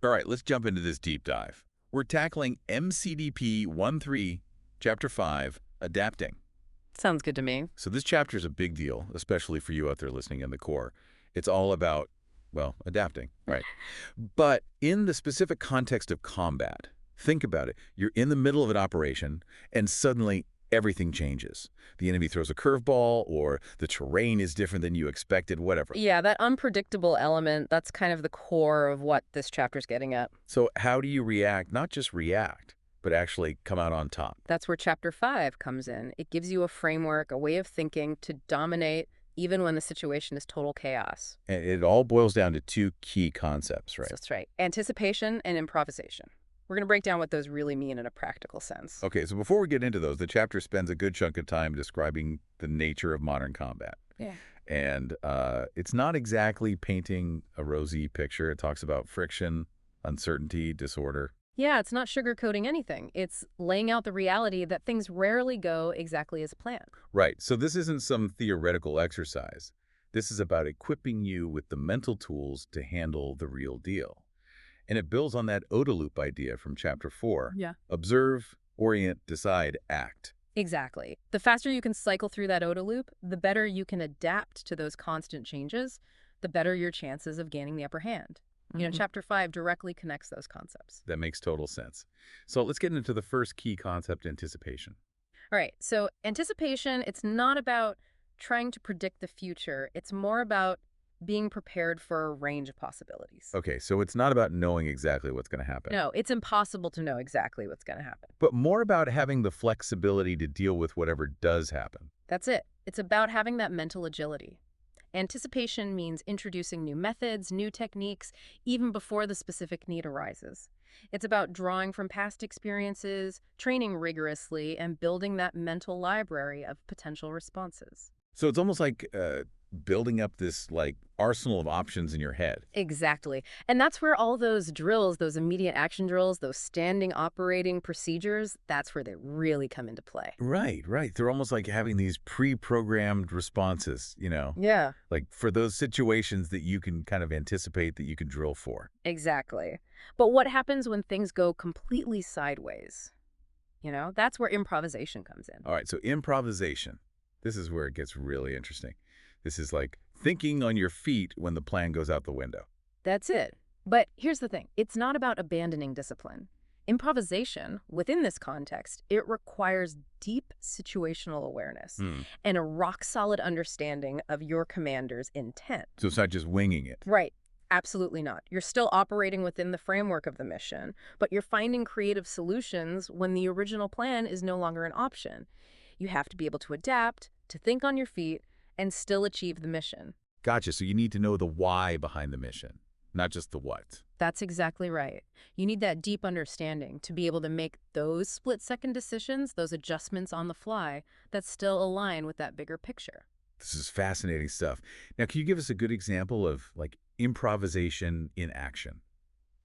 All right, let's jump into this deep dive. We're tackling MCDP 1.3, Chapter 5, Adapting. Sounds good to me. So this chapter is a big deal, especially for you out there listening in the core. It's all about, well, adapting, right? But in the specific context of combat, think about it. You're in the middle of an operation, and suddenly everything changes. The enemy throws a curveball, or the terrain is different than you expected, whatever. Yeah, that unpredictable element, that's kind of the core of what this chapter's getting at. So how do you react, not just react, but actually come out on top? That's where Chapter 5 comes in. It gives you a framework, a way of thinking to dominate even when the situation is total chaos. And it all boils down to two key concepts, right? That's right. Anticipation and improvisation. We're going to break down what those really mean in a practical sense. Okay, so before we get into those, the chapter spends a good chunk of time describing the nature of modern combat. Yeah. And it's not exactly painting a rosy picture. It talks about friction, uncertainty, disorder. Yeah, it's not sugarcoating anything. It's laying out the reality that things rarely go exactly as planned. Right, so this isn't some theoretical exercise. This is about equipping you with the mental tools to handle the real deal. And it builds on that OODA loop idea from Chapter 4. Yeah. Observe, orient, decide, act. Exactly. The faster you can cycle through that OODA loop, the better you can adapt to those constant changes, the better your chances of gaining the upper hand. You know, Chapter 5 directly connects those concepts. That makes total sense. So let's get into the first key concept, anticipation. All right, so anticipation, it's not about trying to predict the future. It's more about being prepared for a range of possibilities. Okay, so it's not about knowing exactly what's going to happen. No, it's impossible to know exactly what's going to happen. But more about having the flexibility to deal with whatever does happen. That's it. It's about having that mental agility. Anticipation means introducing new methods, new techniques, even before the specific need arises. It's about drawing from past experiences, training rigorously, and building that mental library of potential responses. So it's almost like building up this arsenal of options in your head. Exactly. And that's where all those drills, those immediate action drills, those standing operating procedures, that's where they really come into play. Right, right. They're almost like having these pre-programmed responses, Yeah. like for those situations that you can kind of anticipate that you can drill for. Exactly. But what happens when things go completely sideways? That's where improvisation comes in. All right, so improvisation. This is where it gets really interesting. This is like thinking on your feet when the plan goes out the window. That's it. But here's the thing. It's not about abandoning discipline. Improvisation, within this context, it requires deep situational awareness and a rock-solid understanding of your commander's intent. So it's not just winging it. Right. Absolutely not. You're still operating within the framework of the mission, but you're finding creative solutions when the original plan is no longer an option. You have to be able to adapt, to think on your feet, and still achieve the mission. Gotcha. So you need to know the why behind the mission, not just the what. That's exactly right. You need that deep understanding to be able to make those split-second decisions, those adjustments on the fly, that still align with that bigger picture. This is fascinating stuff. Now, can you give us a good example of improvisation in action?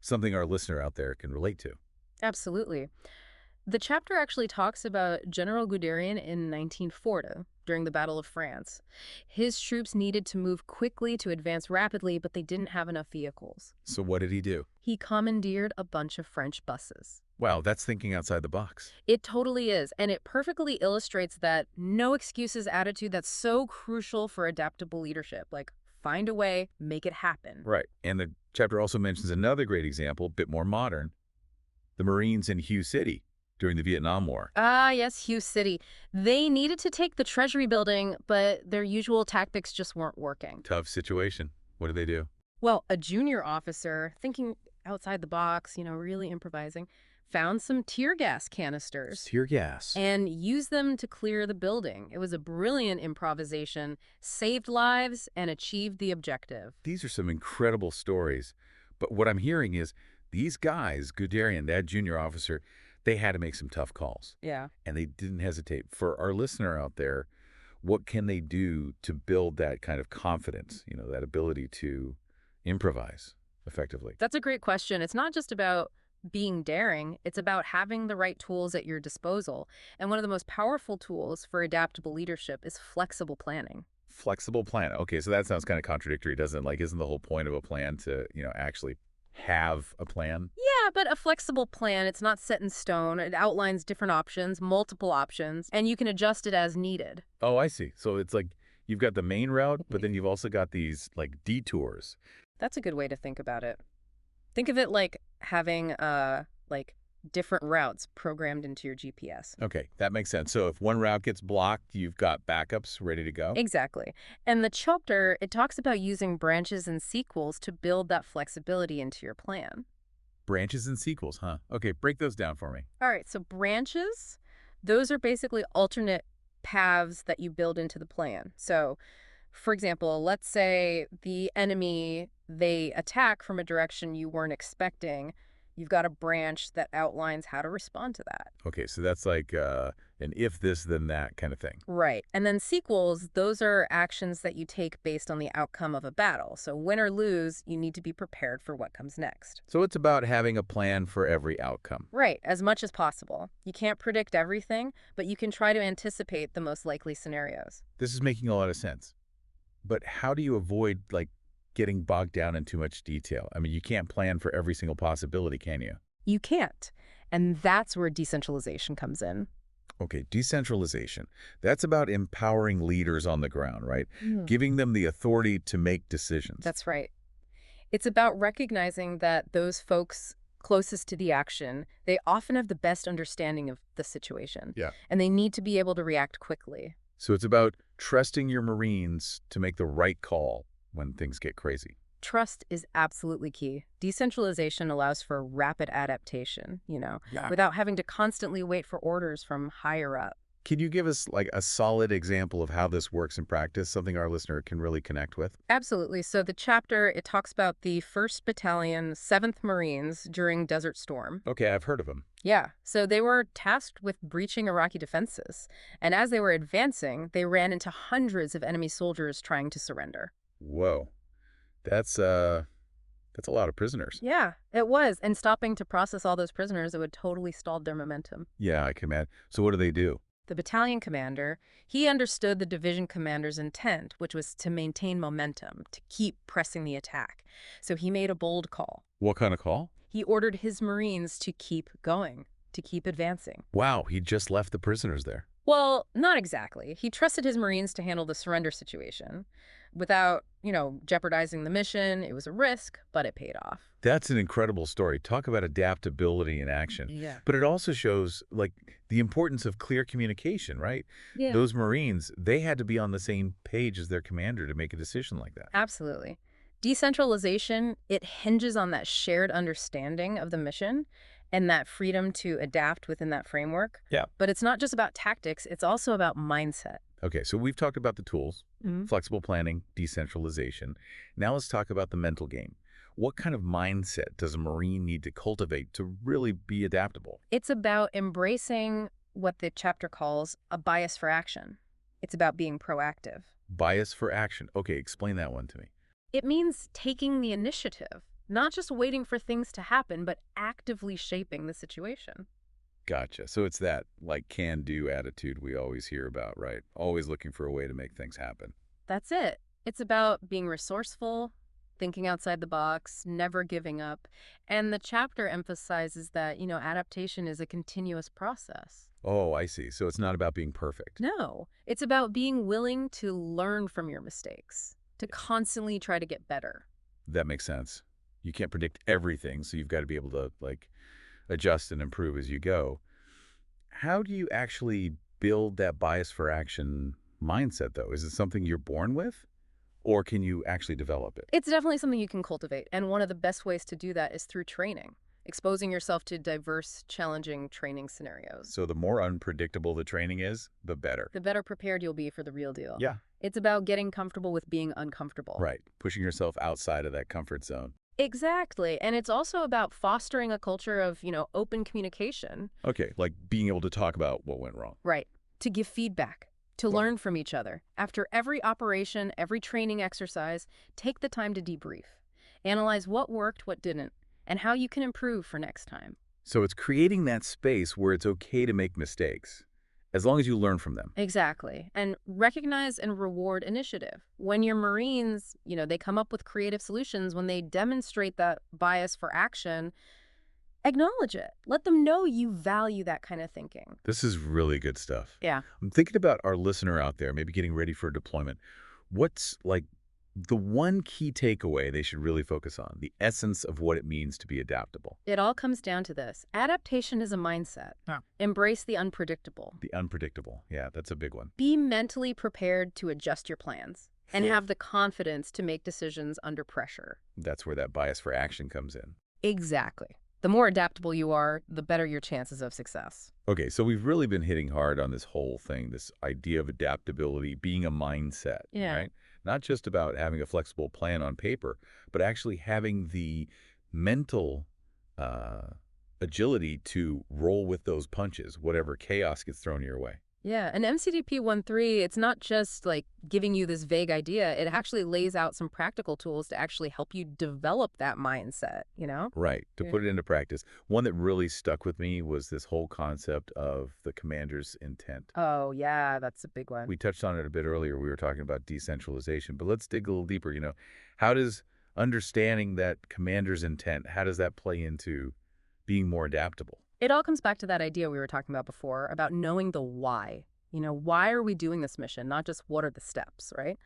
Something our listener out there can relate to. Absolutely. The chapter actually talks about General Guderian in 1940, during the Battle of France. His troops needed to move quickly to advance rapidly, but they didn't have enough vehicles. So what did he do? He commandeered a bunch of French buses. Wow, that's thinking outside the box. It totally is, and it perfectly illustrates that no excuses attitude that's so crucial for adaptable leadership. Find a way, make it happen. Right, and the chapter also mentions another great example, a bit more modern, the Marines in Hue City during the Vietnam War. Ah, yes, Hue City. They needed to take the Treasury building, but their usual tactics just weren't working. Tough situation. What did they do? Well, a junior officer, thinking outside the box, really improvising, found some tear gas canisters. Tear gas. And used them to clear the building. It was a brilliant improvisation, saved lives, and achieved the objective. These are some incredible stories. But what I'm hearing is these guys, Guderian, that junior officer, they had to make some tough calls. Yeah. And they didn't hesitate. For our listener out there, what can they do to build that kind of confidence, that ability to improvise effectively? That's a great question. It's not just about being daring. It's about having the right tools at your disposal. And one of the most powerful tools for adaptable leadership is flexible planning. Flexible plan. Okay, so that sounds kind of contradictory, doesn't it? Isn't the whole point of a plan to, actually have a plan? Yeah, but a flexible plan, it's not set in stone. It outlines different options, multiple options, and you can adjust it as needed. Oh, I see. So it's like you've got the main route, but then you've also got these like detours. That's a good way to think about it. Think of it like having like different routes programmed into your GPS. Okay, that makes sense. So if one route gets blocked, you've got backups ready to go? Exactly. And the chapter, it talks about using branches and sequels to build that flexibility into your plan. Branches and sequels, huh? Okay, break those down for me. All right, so branches, those are basically alternate paths that you build into the plan. So, for example, let's say the enemy, they attack from a direction you weren't expecting. You've got a branch that outlines how to respond to that. Okay, so that's like an if this, then that kind of thing. Right. And then sequels, those are actions that you take based on the outcome of a battle. So win or lose, you need to be prepared for what comes next. So it's about having a plan for every outcome. Right, as much as possible. You can't predict everything, but you can try to anticipate the most likely scenarios. This is making a lot of sense. But how do you avoid, like, getting bogged down in too much detail? I mean, you can't plan for every single possibility, can you? You can't. And that's where decentralization comes in. Okay, decentralization. That's about empowering leaders on the ground, right? Mm. Giving them the authority to make decisions. That's right. It's about recognizing that those folks closest to the action, they often have the best understanding of the situation. Yeah. And they need to be able to react quickly. So it's about trusting your Marines to make the right call when things get crazy. Trust is absolutely key. Decentralization allows for rapid adaptation, Yeah. without having to constantly wait for orders from higher up. Can you give us like a solid example of how this works in practice, something our listener can really connect with? Absolutely. So the chapter, it talks about the 1st Battalion, 7th Marines during Desert Storm. Okay, I've heard of them. Yeah, so they were tasked with breaching Iraqi defenses. And as they were advancing, they ran into hundreds of enemy soldiers trying to surrender. Whoa. That's a lot of prisoners. Yeah, it was. And stopping to process all those prisoners, it would totally stalled their momentum. Yeah, I can imagine. So what do they do? The battalion commander, he understood the division commander's intent, which was to maintain momentum, to keep pressing the attack. So he made a bold call. What kind of call? He ordered his Marines to keep going, to keep advancing. Wow, he just left the prisoners there. Well, not exactly. He trusted his Marines to handle the surrender situation without, jeopardizing the mission. It was a risk, but it paid off. That's an incredible story. Talk about adaptability in action. Yeah. But it also shows, like, the importance of clear communication, right? Yeah. Those Marines, they had to be on the same page as their commander to make a decision like that. Absolutely. Decentralization, it hinges on that shared understanding of the mission and that freedom to adapt within that framework. Yeah. But it's not just about tactics, it's also about mindset. Okay, so we've talked about the tools, Mhm. flexible planning, decentralization. Now let's talk about the mental game. What kind of mindset does a Marine need to cultivate to really be adaptable? It's about embracing what the chapter calls a bias for action. It's about being proactive. Bias for action. Okay, explain that one to me. It means taking the initiative, not just waiting for things to happen, but actively shaping the situation. Gotcha. So it's that, like, can-do attitude we always hear about, right? Always looking for a way to make things happen. That's it. It's about being resourceful, thinking outside the box, never giving up. And the chapter emphasizes that, adaptation is a continuous process. Oh, I see. So it's not about being perfect. No, it's about being willing to learn from your mistakes, to constantly try to get better. That makes sense. You can't predict everything, so you've got to be able to, like, adjust and improve as you go. How do you actually build that bias for action mindset, though? Is it something you're born with, or can you actually develop it? It's definitely something you can cultivate, and one of the best ways to do that is through training, exposing yourself to diverse, challenging training scenarios. So the more unpredictable the training is, the better. The better prepared you'll be for the real deal. Yeah. It's about getting comfortable with being uncomfortable. Right. Pushing yourself outside of that comfort zone. Exactly. And it's also about fostering a culture of, open communication. Okay, like being able to talk about what went wrong. Right. To give feedback, to Well- learn from each other. After every operation, every training exercise, take the time to debrief. Analyze what worked, what didn't, and how you can improve for next time. So it's creating that space where it's okay to make mistakes as long as you learn from them. Exactly. And recognize and reward initiative. When your Marines, they come up with creative solutions, when they demonstrate that bias for action, acknowledge it. Let them know you value that kind of thinking. This is really good stuff. Yeah. I'm thinking about our listener out there, maybe getting ready for deployment. What's like the one key takeaway they should really focus on, the essence of what it means to be adaptable? It all comes down to this. Adaptation is a mindset. Yeah. Embrace the unpredictable. The unpredictable. Yeah, that's a big one. Be mentally prepared to adjust your plans and have the confidence to make decisions under pressure. That's where that bias for action comes in. Exactly. The more adaptable you are, the better your chances of success. Okay, so we've really been hitting hard on this whole thing, this idea of adaptability being a mindset, Yeah. right? Not just about having a flexible plan on paper, but actually having the mental agility to roll with those punches, whatever chaos gets thrown your way. Yeah, and MCDP 1.3, it's not just like giving you this vague idea. It actually lays out some practical tools to actually help you develop that mindset. Right, to Yeah. put it into practice. One that really stuck with me was this whole concept of the commander's intent. Oh, yeah, that's a big one. We touched on it a bit earlier. We were talking about decentralization, but let's dig a little deeper. How does understanding that commander's intent, how does that play into being more adaptable? It all comes back to that idea we were talking about before about knowing the why. Why are we doing this mission, not just what are the steps, right?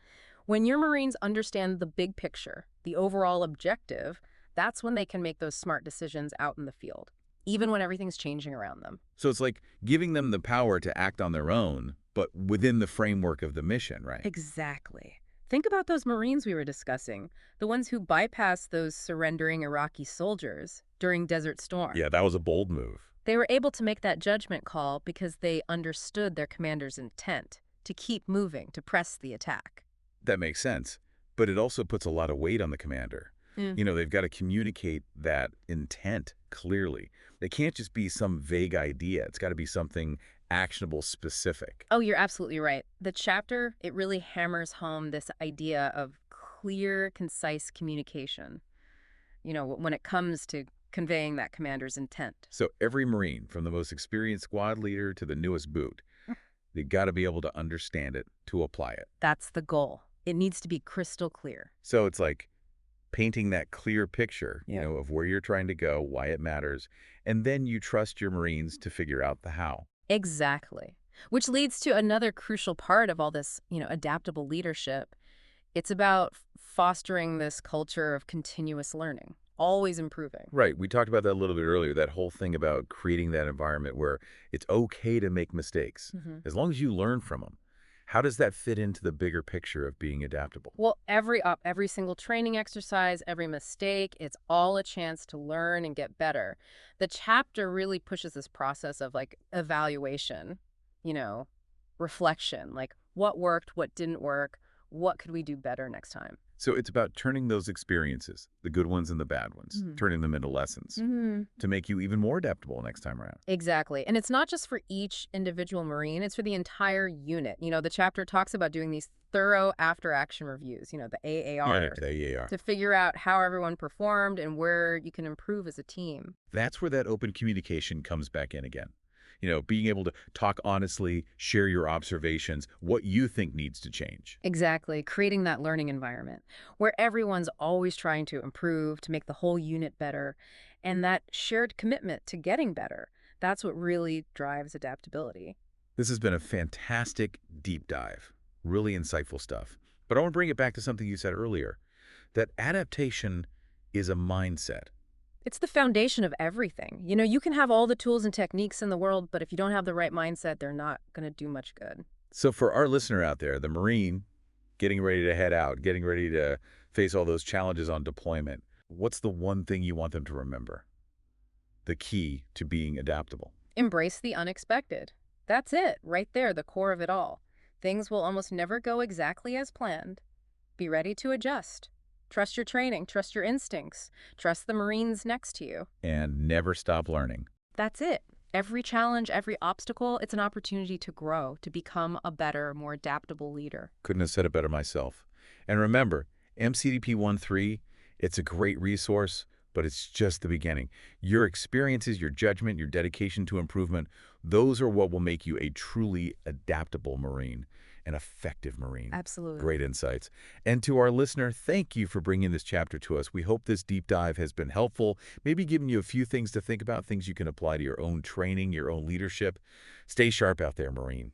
When your Marines understand the big picture, the overall objective, that's when they can make those smart decisions out in the field, even when everything's changing around them. So it's like giving them the power to act on their own, but within the framework of the mission, right? Exactly. Think about those Marines we were discussing, the ones who bypassed those surrendering Iraqi soldiers during Desert Storm. Yeah, that was a bold move. They were able to make that judgment call because they understood their commander's intent to keep moving, to press the attack. That makes sense. But it also puts a lot of weight on the commander. They've got to communicate that intent clearly. It can't just be some vague idea. It's got to be something actionable, specific. Oh, you're absolutely right. The chapter, it really hammers home this idea of clear, concise communication, when it comes to conveying that commander's intent. So every Marine, from the most experienced squad leader to the newest boot, they got to be able to understand it, to apply it. That's the goal. It needs to be crystal clear. So it's like painting that clear picture, Yeah. of where you're trying to go, why it matters, and then you trust your Marines to figure out the how. Exactly. Which leads to another crucial part of all this, adaptable leadership. It's about fostering this culture of continuous learning, always improving. Right. We talked about that a little bit earlier, that whole thing about creating that environment where it's okay to make mistakes, as long as you learn from them. How does that fit into the bigger picture of being adaptable? Well, every single training exercise, every mistake, it's all a chance to learn and get better. The chapter really pushes this process of like evaluation, reflection, like what worked, what didn't work, what could we do better next time? So it's about turning those experiences, the good ones and the bad ones, turning them into lessons to make you even more adaptable next time around. Exactly. And it's not just for each individual Marine, it's for the entire unit. The chapter talks about doing these thorough after-action reviews, the AAR, The AAR. to figure out how everyone performed and where you can improve as a team. That's where that open communication comes back in again. Being able to talk honestly, share your observations, what you think needs to change. Exactly. Creating that learning environment where everyone's always trying to improve, to make the whole unit better, and that shared commitment to getting better. That's what really drives adaptability. This has been a fantastic deep dive. Really insightful stuff. But I want to bring it back to something you said earlier, that adaptation is a mindset. It's the foundation of everything. You can have all the tools and techniques in the world, but if you don't have the right mindset, they're not going to do much good. So for our listener out there, the Marine getting ready to head out, getting ready to face all those challenges on deployment, what's the one thing you want them to remember? The key to being adaptable. Embrace the unexpected. That's it, right there, the core of it all. Things will almost never go exactly as planned. Be ready to adjust. Trust your training, trust your instincts, trust the Marines next to you. And never stop learning. That's it. Every challenge, every obstacle, it's an opportunity to grow, to become a better, more adaptable leader. Couldn't have said it better myself. And remember, MCDP 1.3, it's a great resource, but it's just the beginning. Your experiences, your judgment, your dedication to improvement, those are what will make you a truly adaptable Marine, an effective Marine. Absolutely. Great insights. And to our listener, thank you for bringing this chapter to us. We hope this deep dive has been helpful, maybe giving you a few things to think about, things you can apply to your own training, your own leadership. Stay sharp out there, Marine.